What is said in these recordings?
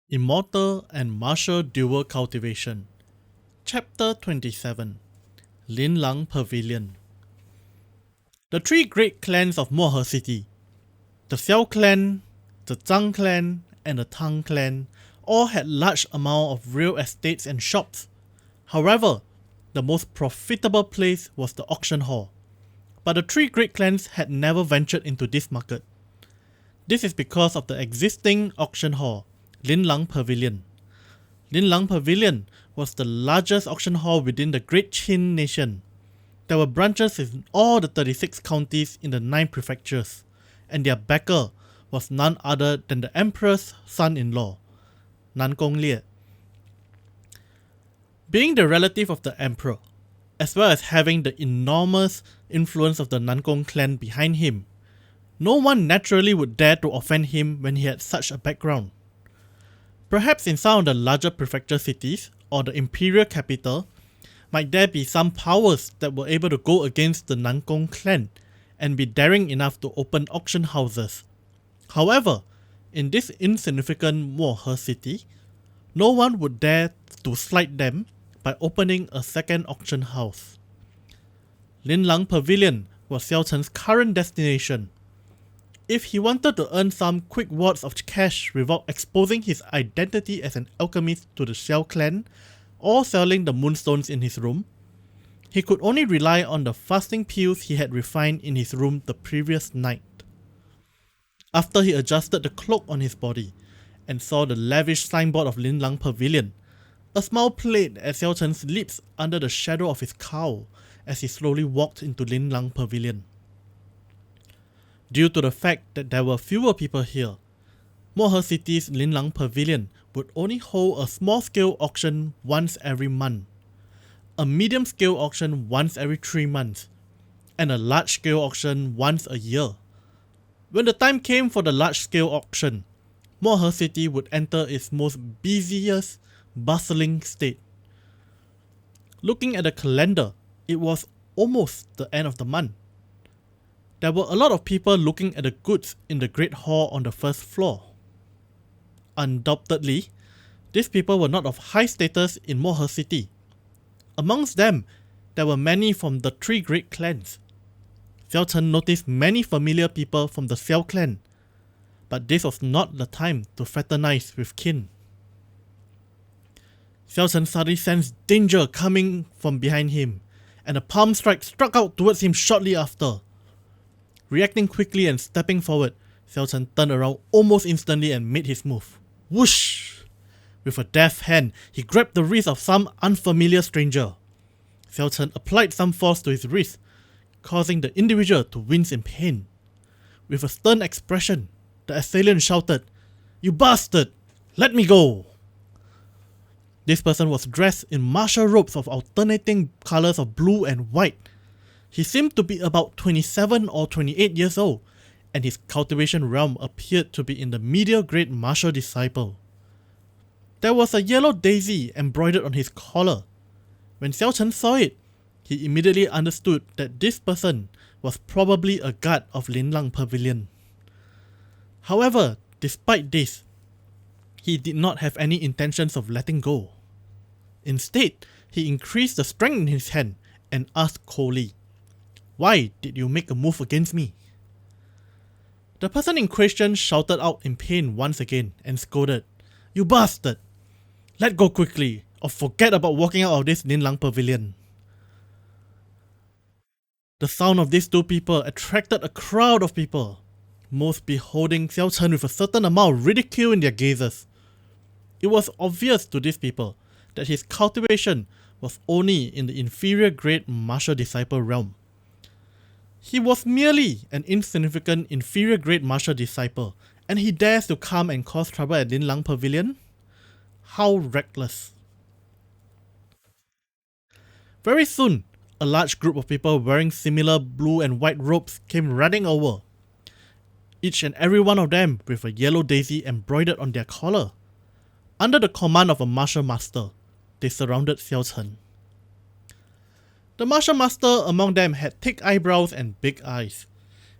Immortal and Martial Dual Cultivation. Chapter 27. Lin Lang Pavilion. The three great clans of Mohe City, the Xiao clan, the Zhang clan, and the Tang clan, all had large amount of real estates and shops. However, the most profitable place was the auction hall. But the three great clans had never ventured into this market. This is because of the existing auction hall, Lin Lang Pavilion. Lin Lang Pavilion was the largest auction hall within the Great Qin nation. There were branches in all the 36 counties in the 9 prefectures, and their backer was none other than the emperor's son-in-law, Nan Gong Lie. Being the relative of the emperor, as well as having the enormous influence of the Nan Gong clan behind him, no one naturally would dare to offend him when he had such a background. Perhaps in some of the larger prefecture cities or the imperial capital, might there be some powers that were able to go against the Nan Gong clan and be daring enough to open auction houses. However, in this insignificant Mohe city, no one would dare to slight them by opening a second auction house. Lin Lang Pavilion was Xiao Chen's current destination. If he wanted to earn some quick wads of cash without exposing his identity as an alchemist to the Xiao clan or selling the moonstones in his room, he could only rely on the fasting pills he had refined in his room the previous night. After he adjusted the cloak on his body and saw the lavish signboard of Lin Lang Pavilion, a smile played at Xiao Chen's lips under the shadow of his cowl as he slowly walked into Lin Lang Pavilion. Due to the fact that there were fewer people here, Mohe City's Lin Lang Pavilion would only hold a small-scale auction once every month, a medium-scale auction once every 3 months, and a large-scale auction once a year. When the time came for the large-scale auction, Mohe City would enter its most busiest, bustling state. Looking at the calendar, it was almost the end of the month. There were a lot of people looking at the goods in the Great Hall on the first floor. Undoubtedly, these people were not of high status in Mohe City. Amongst them, there were many from the 3 great clans. Xiao Chen noticed many familiar people from the Xiao clan, but this was not the time to fraternize with kin. Xiao Chen suddenly sensed danger coming from behind him, and a palm strike struck out towards him shortly after. Reacting quickly and stepping forward, Xiao Chen turned around almost instantly and made his move. Whoosh! With a deft hand, he grabbed the wrist of some unfamiliar stranger. Xiao Chen applied some force to his wrist, causing the individual to wince in pain. With a stern expression, the assailant shouted, "You bastard! Let me go!" This person was dressed in martial robes of alternating colors of blue and white. He seemed to be about 27 or 28 years old, and his cultivation realm appeared to be in the medial grade martial disciple. There was a yellow daisy embroidered on his collar. When Xiao Chen saw it, he immediately understood that this person was probably a guard of Lin Lang Pavilion. However, despite this, he did not have any intentions of letting go. Instead, he increased the strength in his hand and asked coldly, "Why did you make a move against me?" The person in question shouted out in pain once again and scolded, "You bastard! Let go quickly, or forget about walking out of this Lin Lang Pavilion." The sound of these 2 people attracted a crowd of people, most beholding Xiao Chen with a certain amount of ridicule in their gazes. It was obvious to these people that his cultivation was only in the inferior grade martial disciple realm. He was merely an insignificant inferior grade martial disciple, and he dares to come and cause trouble at Lin Lang Pavilion? How reckless. Very soon, a large group of people wearing similar blue and white robes came running over, each and every one of them with a yellow daisy embroidered on their collar. Under the command of a martial master, they surrounded Xiao Chen. The martial master among them had thick eyebrows and big eyes,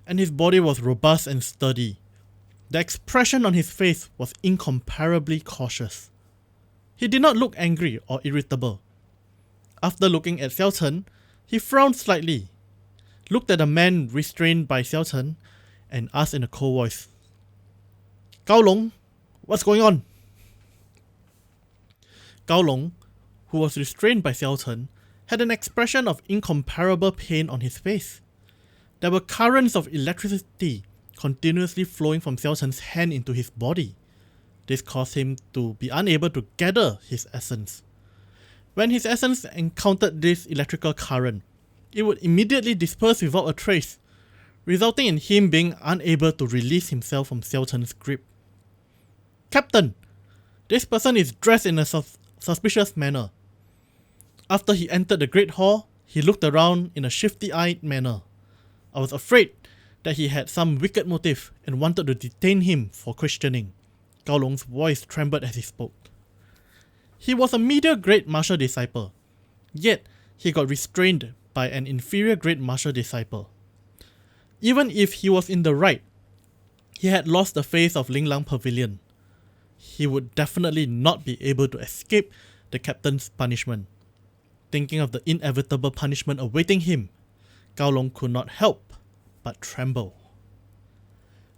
and his body was robust and sturdy. The expression on his face was incomparably cautious. He did not look angry or irritable. After looking at Xiao Chen, he frowned slightly, looked at the man restrained by Xiao Chen, and asked in a cold voice, "Gao Long, what's going on?" Gao Long, who was restrained by Xiao Chen, had an expression of incomparable pain on his face. There were currents of electricity continuously flowing from Xiao Chen's hand into his body. This caused him to be unable to gather his essence. When his essence encountered this electrical current, it would immediately disperse without a trace, resulting in him being unable to release himself from Xiao Chen's grip. "Captain, this person is dressed in a suspicious manner." After he entered the Great Hall, he looked around in a shifty-eyed manner. I was afraid that he had some wicked motive and wanted to detain him for questioning. Gao Long's voice trembled as he spoke. He was a medium-grade martial disciple, yet he got restrained by an inferior-grade martial disciple. Even if he was in the right, he had lost the faith of Linglang Pavilion. He would definitely not be able to escape the captain's punishment. Thinking of the inevitable punishment awaiting him, Gao Long could not help but tremble.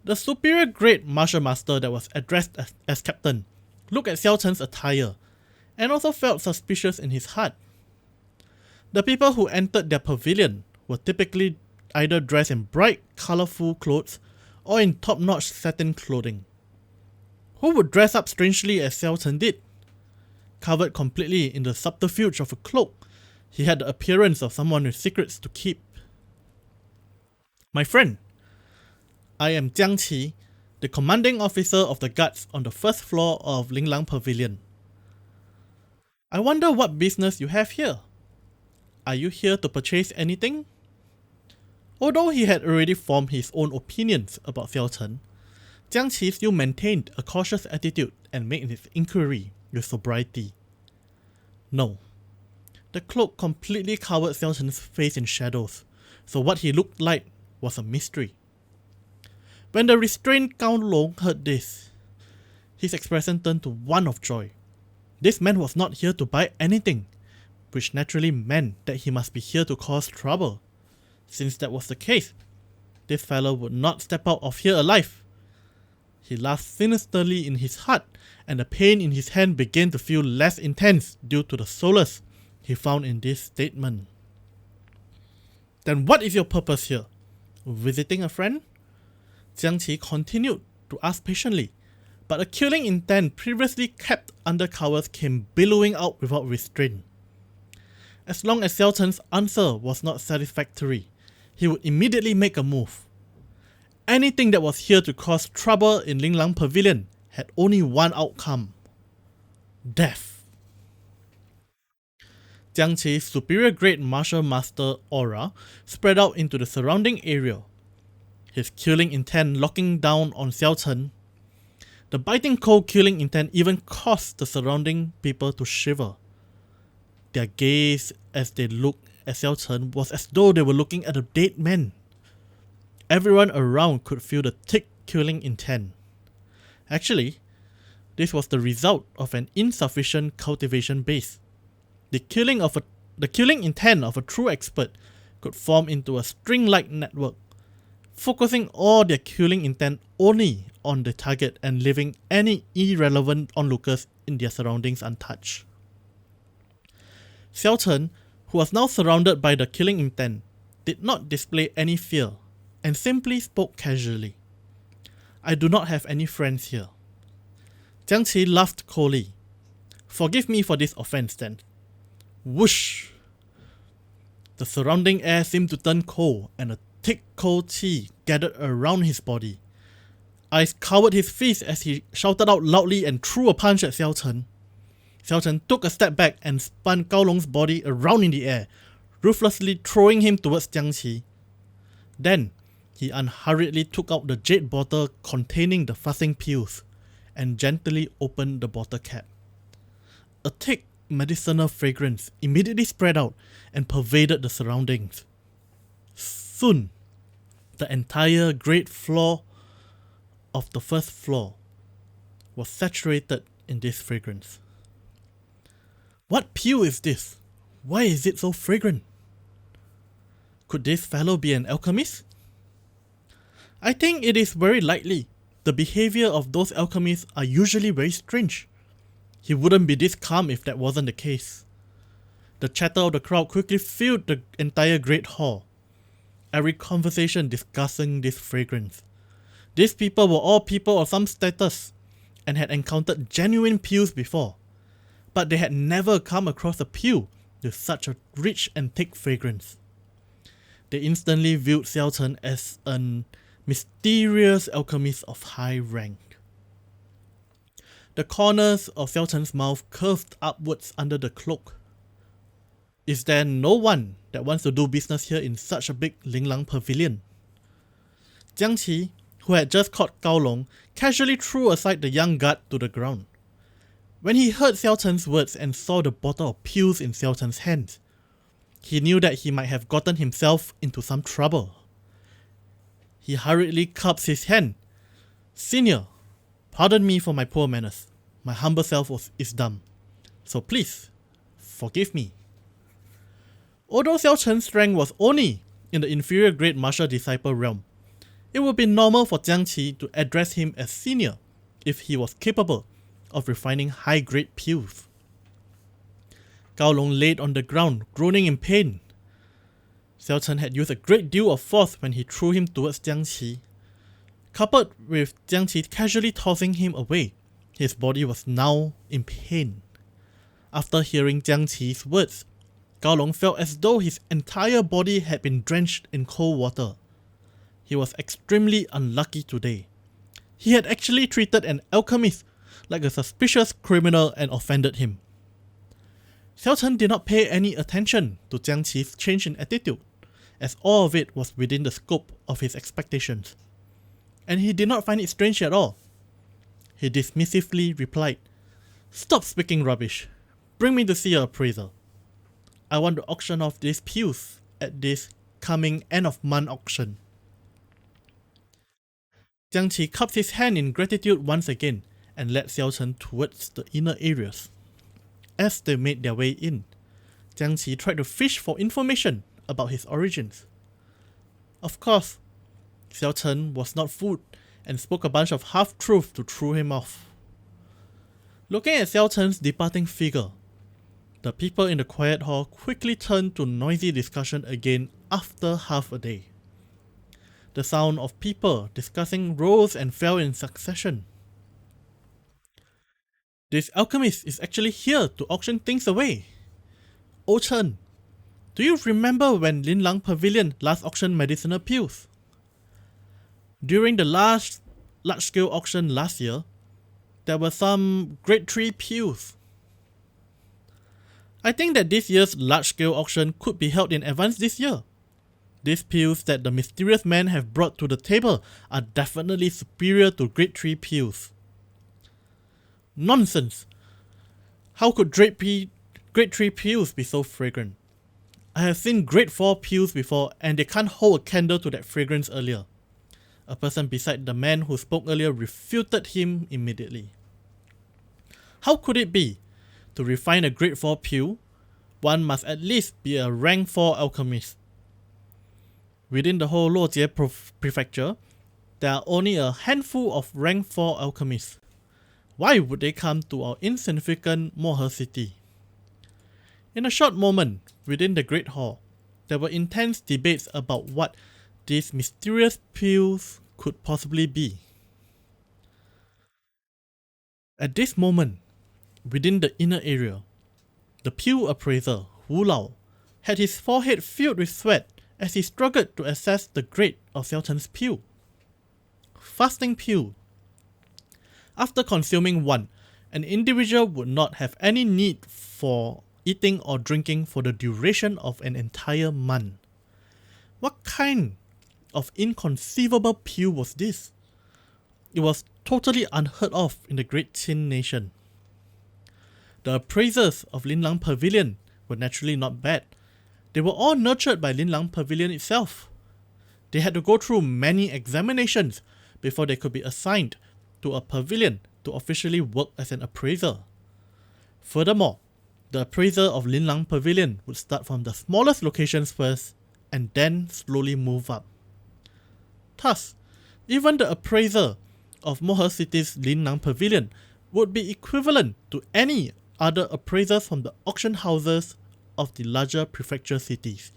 The superior grade martial master that was addressed as captain looked at Xiao Chen's attire and also felt suspicious in his heart. The people who entered their pavilion were typically either dressed in bright, colorful clothes or in top-notch satin clothing. Who would dress up strangely as Xiao Chen did? Covered completely in the subterfuge of a cloak, he had the appearance of someone with secrets to keep. "My friend, I am Jiang Qi, the commanding officer of the guards on the first floor of Linglang Pavilion. I wonder what business you have here. Are you here to purchase anything?" Although he had already formed his own opinions about Xiao Chen, Jiang Qi still maintained a cautious attitude and made his inquiry with sobriety. No. The cloak completely covered Xiao Chen's face in shadows, so what he looked like was a mystery. When the restrained Gao Long heard this, his expression turned to one of joy. This man was not here to buy anything, which naturally meant that he must be here to cause trouble. Since that was the case, this fellow would not step out of here alive. He laughed sinisterly in his heart, and the pain in his hand began to feel less intense due to the solace he found in this statement. "Then what is your purpose here? Visiting a friend?" Jiang Qi continued to ask patiently, but a killing intent previously kept under covers came billowing out without restraint. As long as Xiao Chen's answer was not satisfactory, he would immediately make a move. Anything that was here to cause trouble in Linglang Pavilion had only one outcome: death. Jiang Qi's superior grade martial master aura spread out into the surrounding area, his killing intent locking down on Xiao Chen. The biting cold killing intent even caused the surrounding people to shiver. Their gaze as they looked at Xiao Chen was as though they were looking at a dead man. Everyone around could feel the thick killing intent. Actually, this was the result of an insufficient cultivation base. The killing intent of a true expert could form into a string-like network, focusing all their killing intent only on the target and leaving any irrelevant onlookers in their surroundings untouched. Xiao Chen, who was now surrounded by the killing intent, did not display any fear and simply spoke casually. "I do not have any friends here." Jiang Qi laughed coldly. "Forgive me for this offense then." Whoosh! The surrounding air seemed to turn cold, and a thick cold qi gathered around his body. Ice covered his face as he shouted out loudly and threw a punch at Xiao Chen. Xiao Chen took a step back and spun Gao Long's body around in the air, ruthlessly throwing him towards Jiang Qi. Then, he unhurriedly took out the jade bottle containing the fuzzing pills and gently opened the bottle cap. A thick medicinal fragrance immediately spread out and pervaded the surroundings. Soon, the entire great floor of the first floor was saturated in this fragrance. What pew is this? Why is it so fragrant? Could this fellow be an alchemist? I think it is very likely. The behavior of those alchemists are usually very strange. He wouldn't be this calm if that wasn't the case. The chatter of the crowd quickly filled the entire great hall. Every conversation discussing this fragrance. These people were all people of some status and had encountered genuine pews before, but they had never come across a pew with such a rich and thick fragrance. They instantly viewed Xiao Chen as an mysterious alchemist of high rank. The corners of Xiao Chen's mouth curved upwards under the cloak. Is there no one that wants to do business here in such a big Linlang pavilion? Jiang Qi, who had just caught Gao Long, casually threw aside the young guard to the ground. When he heard Xiao Chen's words and saw the bottle of pills in Xiao Chen's hands, he knew that he might have gotten himself into some trouble. He hurriedly cups his hand. Senior, pardon me for my poor manners. My humble self is dumb. So please, forgive me. Although Xiao Chen's rank was only in the inferior grade martial disciple realm, it would be normal for Jiang Qi to address him as senior if he was capable of refining high-grade pills. Gao Long laid on the ground, groaning in pain. Xiao Chen had used a great deal of force when he threw him towards Jiang Qi. Coupled with Jiang Qi casually tossing him away, his body was now in pain. After hearing Jiang Qi's words, Gao Long felt as though his entire body had been drenched in cold water. He was extremely unlucky today. He had actually treated an alchemist like a suspicious criminal and offended him. Xiao Chen did not pay any attention to Jiang Qi's change in attitude, as all of it was within the scope of his expectations. And he did not find it strange at all. He dismissively replied, "Stop speaking rubbish. Bring me to see your appraiser. I want to auction off these pills at this coming end-of-month auction." Jiang Qi cupped his hand in gratitude once again and led Xiao Chen towards the inner areas. As they made their way in, Jiang Qi tried to fish for information about his origins. Of course, Xiao Chen was not fooled and spoke a bunch of half-truths to throw him off. Looking at Xiao Chen's departing figure, the people in the quiet hall quickly turned to noisy discussion again after half a day. The sound of people discussing rose and fell in succession. This alchemist is actually here to auction things away. Oh Chen, do you remember when Linlang Pavilion last auctioned medicinal pills? During the last large-scale auction last year, there were some grade 3 pills. I think that this year's large-scale auction could be held in advance this year. These pills that the mysterious men have brought to the table are definitely superior to grade 3 pills. Nonsense! How could grade 3 pills be so fragrant? I have seen grade 4 pills before and they can't hold a candle to that fragrance earlier. A person beside the man who spoke earlier refuted him immediately. How could it be? To refine a grade 4 pill, one must at least be a rank 4 alchemist. Within the whole Luojie prefecture, there are only a handful of rank 4 alchemists. Why would they come to our insignificant Mohe city? In a short moment, within the Great Hall, there were intense debates about what these mysterious pills could possibly be. At this moment, within the inner area, the pill appraiser, Wu Lao, had his forehead filled with sweat as he struggled to assess the grade of Xiao Chen's pill. Fasting pill. After consuming one, an individual would not have any need for eating or drinking for the duration of an entire month. What kind of inconceivable pill was this? It was totally unheard of in the Great Qin nation. The appraisers of Linlang Pavilion were naturally not bad. They were all nurtured by Linlang Pavilion itself. They had to go through many examinations before they could be assigned to a pavilion to officially work as an appraiser. Furthermore, the appraiser of Linlang Pavilion would start from the smallest locations first and then slowly move up. Thus, even the appraiser of Mohe City's Linlang Pavilion would be equivalent to any other appraisers from the auction houses of the larger prefecture cities.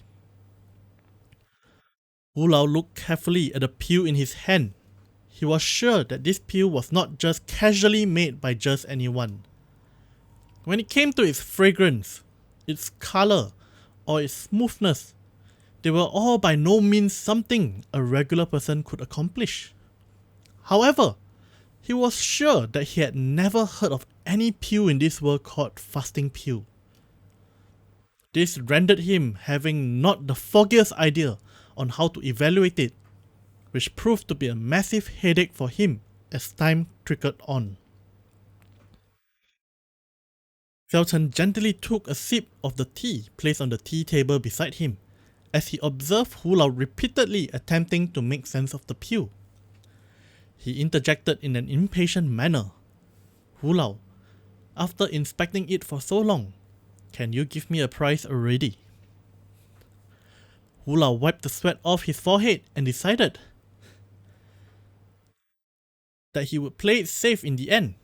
Wu Lao looked carefully at the pill in his hand. He was sure that this pill was not just casually made by just anyone. When it came to its fragrance, its color, or its smoothness, they were all by no means something a regular person could accomplish. However, he was sure that he had never heard of any pill in this world called fasting pill. This rendered him having not the foggiest idea on how to evaluate it, which proved to be a massive headache for him as time trickled on. Xiao Chen gently took a sip of the tea placed on the tea table beside him, as he observed Wu Lao repeatedly attempting to make sense of the pill. He interjected in an impatient manner. "Wu Lao, after inspecting it for so long, can you give me a price already?" Wu Lao wiped the sweat off his forehead and decided that he would play it safe in the end.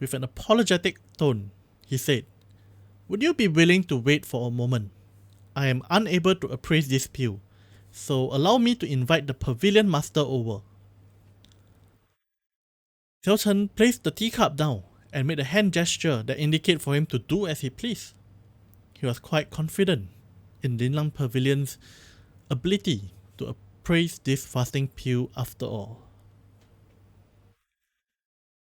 With an apologetic tone, he said, "Would you be willing to wait for a moment? I am unable to appraise this pill, so allow me to invite the pavilion master over." Xiao Chen placed the teacup down and made a hand gesture that indicated for him to do as he pleased. He was quite confident in Linlang Pavilion's ability to appraise this fasting pill after all.